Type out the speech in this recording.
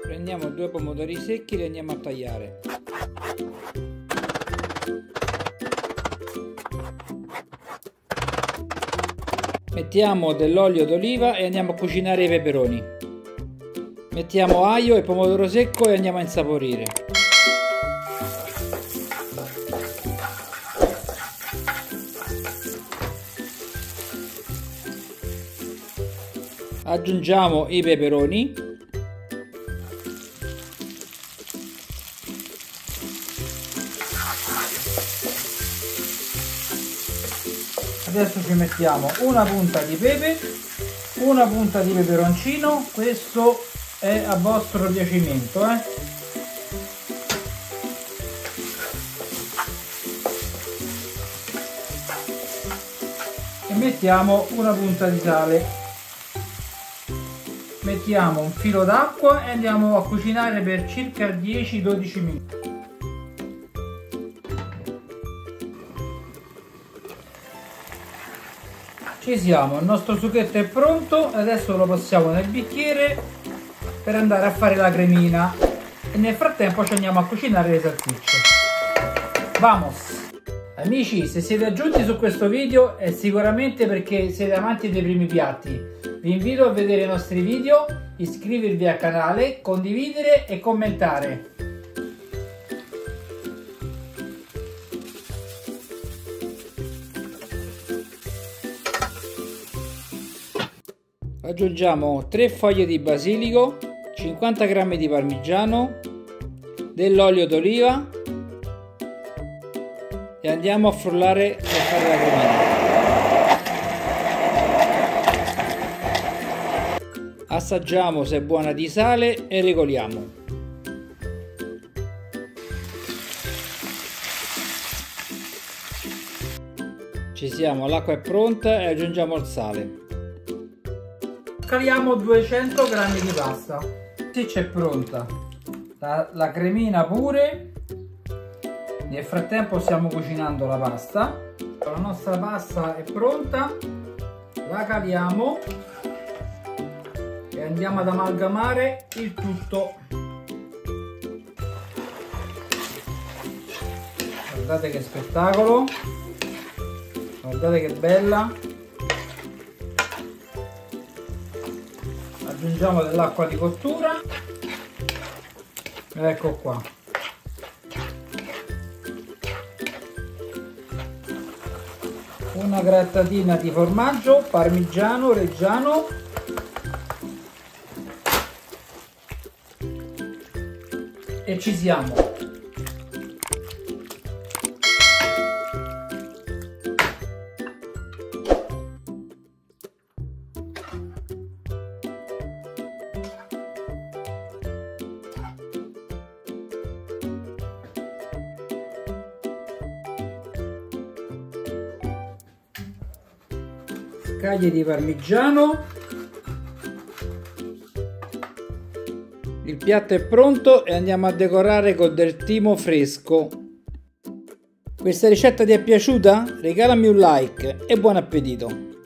Prendiamo 2 pomodori secchi e li andiamo a tagliare. Mettiamo dell'olio d'oliva e andiamo a cucinare i peperoni. Mettiamo aglio e pomodoro secco e andiamo a insaporire. Aggiungiamo i peperoni. Adesso ci mettiamo una punta di pepe, una punta di peperoncino, questo è a vostro piacimento, E mettiamo una punta di sale. Mettiamo un filo d'acqua e andiamo a cucinare per circa 10-12 minuti. Ci siamo, il nostro sughetto è pronto, adesso lo passiamo nel bicchiere per andare a fare la cremina e nel frattempo ci andiamo a cucinare le salsicce. Vamos! Amici, se siete aggiunti su questo video è sicuramente perché siete amanti dei primi piatti. Vi invito a vedere i nostri video, iscrivervi al canale, condividere e commentare. Aggiungiamo 3 foglie di basilico, 50 g di parmigiano, dell'olio d'oliva e andiamo a frullare per fare la cremina. Assaggiamo se è buona di sale e regoliamo. Ci siamo, l'acqua è pronta e aggiungiamo il sale. Caliamo 200 g di pasta. Sì, c'è pronta la cremina pure. Nel frattempo stiamo cucinando la pasta. La nostra pasta è pronta, la caliamo e andiamo ad amalgamare il tutto. Guardate che spettacolo, guardate che bella. Aggiungiamo dell'acqua di cottura, ecco qua, una grattatina di formaggio parmigiano reggiano e ci siamo. Scaglie di parmigiano. Il piatto è pronto e andiamo a decorare con del timo fresco. Questa ricetta ti è piaciuta? Regalami un like e buon appetito!